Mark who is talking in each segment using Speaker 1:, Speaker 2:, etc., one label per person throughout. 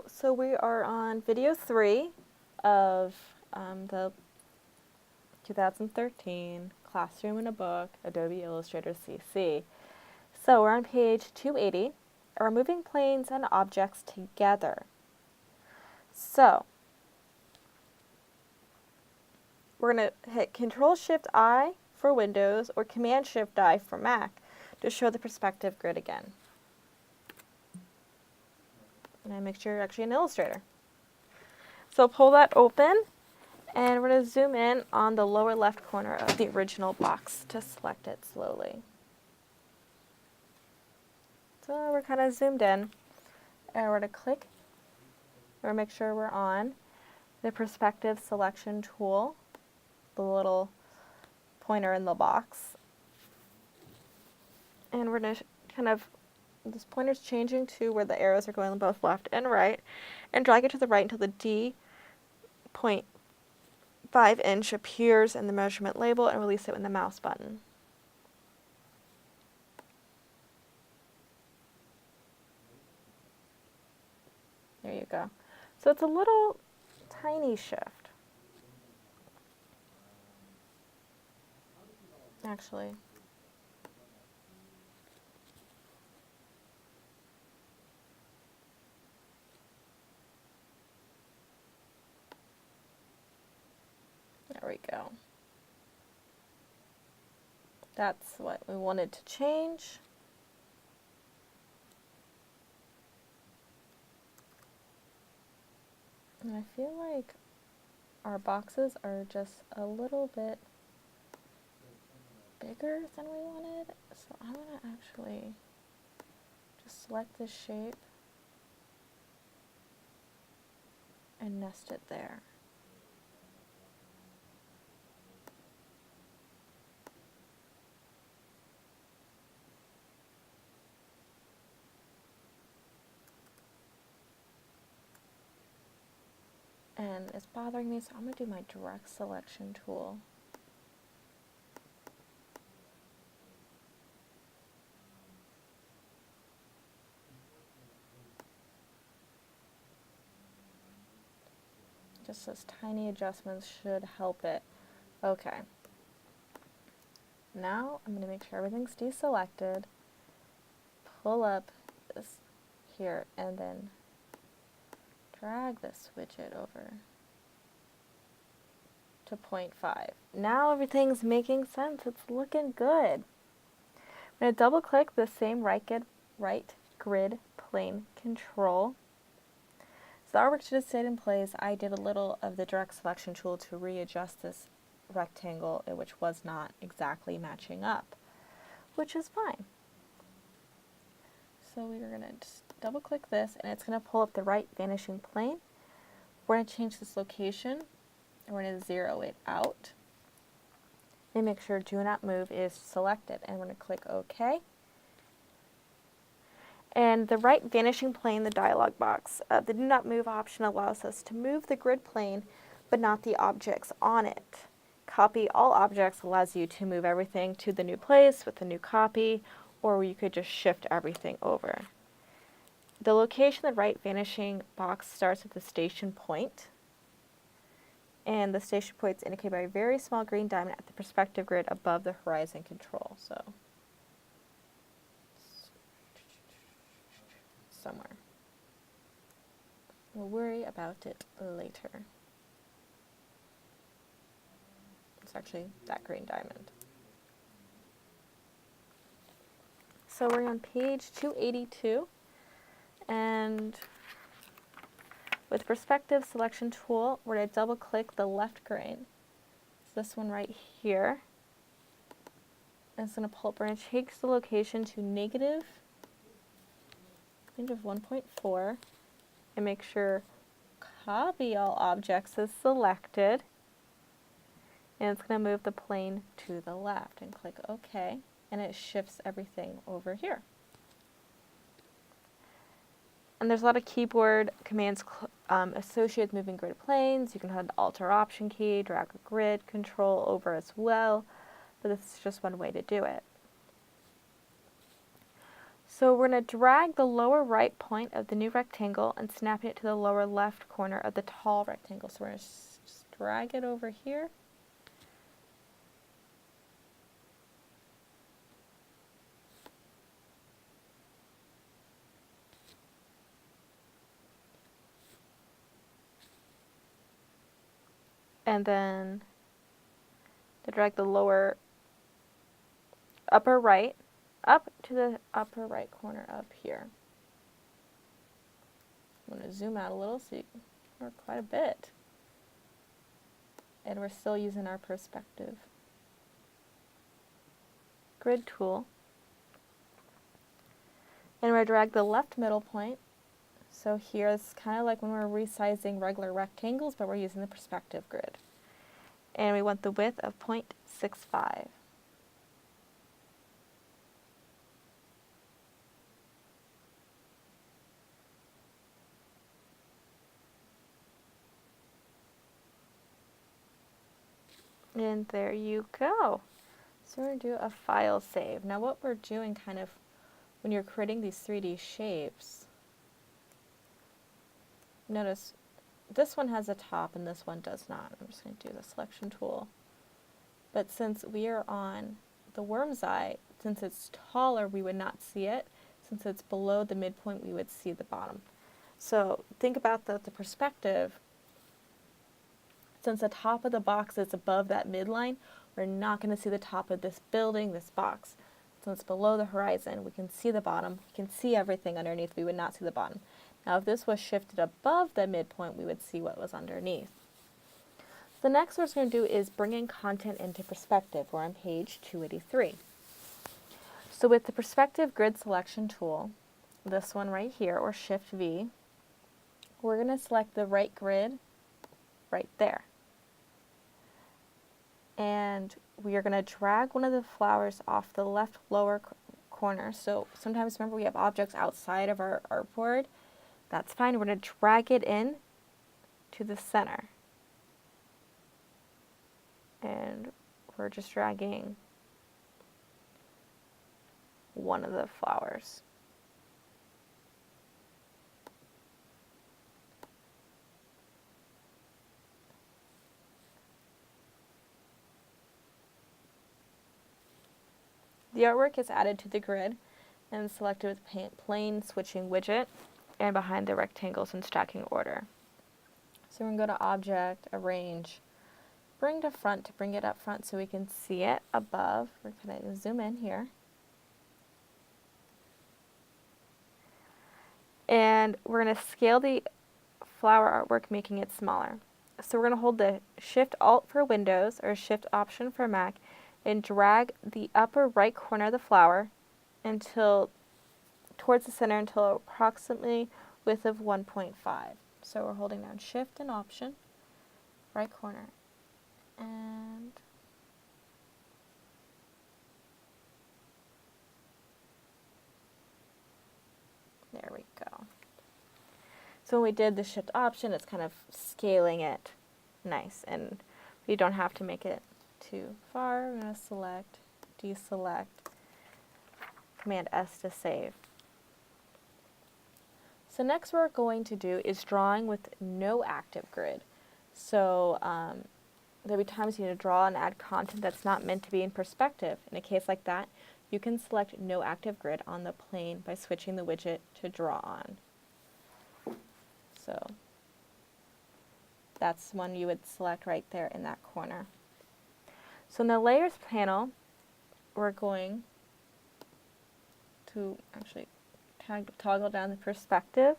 Speaker 1: Hello, so we are on video 3 of the 2013 Classroom in a Book Adobe Illustrator CC. So we're on page 280, we're moving planes and objects together. So we're going to hit Control-Shift-I for Windows or Command-Shift-I for Mac to show the perspective grid again. And make sure you're actually in Illustrator. So pull that open, and we're going to zoom in on the lower left corner of the original box to select it slowly. So we're kind of zoomed in, and we're going to click, or make sure we're on the perspective selection tool, the little pointer in the box. And we're going to kind of, this pointer's changing to where the arrows are going both left and right, and drag it to the right until the D.5 inch appears in the measurement label, and release it with the mouse button. There you go. So it's a little tiny shift. Actually, there we go. That's what we wanted to change. And I feel like our boxes are just a little bit bigger than we wanted. So I'm going to actually just select this shape and nest it there. And it's bothering me, so I'm going to do my direct selection tool. Just those tiny adjustments should help it. Okay. Now I'm going to make sure everything's deselected, pull up this here, and then drag this widget over to 0.5. Now everything's making sense. It's looking good. I'm going to double click the same right grid plane control. So the artwork should have stayed in place. I did a little of the direct selection tool to readjust this rectangle, which was not exactly matching up, which is fine. So we're going to just double click this, and it's going to pull up the right vanishing plane. We're going to change this location, and we're going to zero it out. And make sure Do Not Move is selected, and we're going to click OK. And the right vanishing plane, the dialog box, the Do Not Move option allows us to move the grid plane, but not the objects on it. Copy all objects allows you to move everything to the new place with the new copy, or you could just shift everything over. The location of the right vanishing box starts with the station point, and the station point is indicated by a very small green diamond at the perspective grid above the horizon control. So somewhere. We'll worry about it later. It's actually that green diamond. So we're on page 282, and with perspective selection tool, we're going to double click the left grain. It's this one right here. And it's going to pull up, we're going to change the location to negative 1.4, and make sure Copy All Objects is selected. And it's going to move the plane to the left, and click OK, and it shifts everything over here. And there's a lot of keyboard commands associated with moving grid planes. You can hit the Alt or Option key, drag a grid control over as well, but this is just one way to do it. So we're going to drag the lower right point of the new rectangle and snap it to the lower left corner of the tall rectangle. So we're going to just drag it over here. And then to drag the upper right up to the upper right corner up here. I'm going to zoom out a little so you can work quite a bit. And we're still using our perspective grid tool. And we're going to drag the left middle point. So here it's kind of like when we're resizing regular rectangles, but we're using the perspective grid. And we want the width of 0.65. And there you go. So we're going to do a file save. Now what we're doing kind of when you're creating these 3D shapes, notice this one has a top and this one does not. I'm just going to do the selection tool. But since we are on the worm's eye, since it's taller, we would not see it. Since it's below the midpoint, we would see the bottom. So think about the perspective. Since the top of the box is above that midline, we're not going to see the top of this building, this box. Since it's below the horizon, we can see the bottom. We can see everything underneath. We would not see the bottom. Now, if this was shifted above the midpoint, we would see what was underneath. The next what we're going to do is bring in content into perspective. We're on page 283. So with the perspective grid selection tool, this one right here, or Shift V, we're going to select the right grid right there. And we are going to drag one of the flowers off the left lower corner. So sometimes, remember, we have objects outside of our artboard. That's fine. We're going to drag it in to the center. And we're just dragging one of the flowers. The artwork is added to the grid and selected with plane switching widget and behind the rectangles in stacking order. So we're going to go to Object, Arrange, Bring to Front to bring it up front so we can see it above. We're going to zoom in here. And we're going to scale the flower artwork, making it smaller. So we're going to hold the Shift-Alt for Windows or Shift-Option for Mac and drag the upper right corner of the flower towards the center until approximately width of 1.5. So we're holding down Shift and Option, right corner, and there we go. So when we did the Shift Option, it's kind of scaling it nice, and we don't have to make it too far. We're going to select, deselect, Command S to save. So next what we're going to do is drawing with no active grid. So there'll be times you need to draw and add content that's not meant to be in perspective. In a case like that, you can select no active grid on the plane by switching the widget to draw on. So that's one you would select right there in that corner. So in the Layers panel, we're going to actually toggle down the perspective,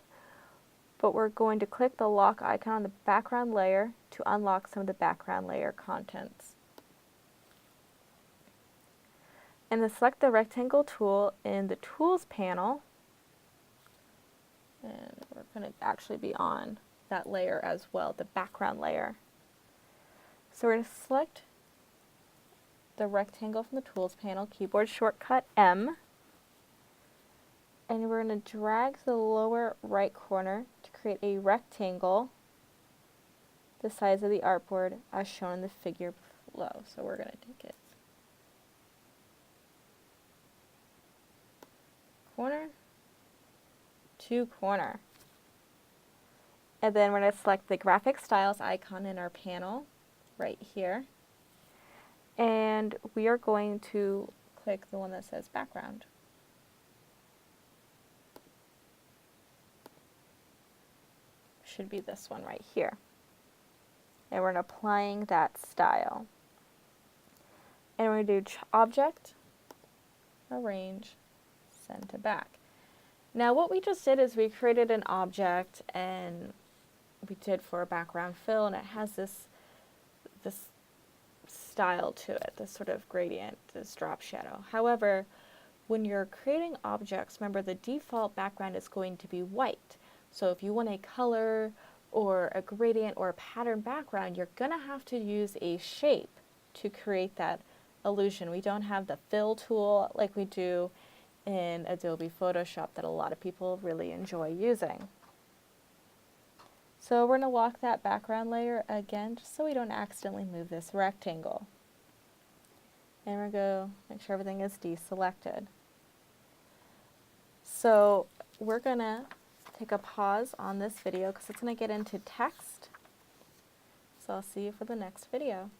Speaker 1: but we're going to click the lock icon on the background layer to unlock some of the background layer contents. And then select the rectangle tool in the Tools panel, and we're going to actually be on that layer as well, the background layer. So we're going to select the rectangle from the Tools panel, keyboard shortcut M, and we're going to drag the lower right corner to create a rectangle the size of the artboard as shown in the figure below. So we're going to take it corner to corner. And then we're going to select the graphic styles icon in our panel right here. And we are going to click the one that says background. Should be this one right here. And we're applying that style. And we're going to do object, arrange, send to back. Now what we just did is we created an object, and we did for a background fill, and it has this style to it, this sort of gradient, this drop shadow. However, when you're creating objects, remember the default background is going to be white. So if you want a color or a gradient or a pattern background, you're going to have to use a shape to create that illusion. We don't have the fill tool like we do in Adobe Photoshop that a lot of people really enjoy using. So we're going to lock that background layer again, just so we don't accidentally move this rectangle. And we're going to go make sure everything is deselected. So we're going to take a pause on this video because it's going to get into text. So I'll see you for the next video.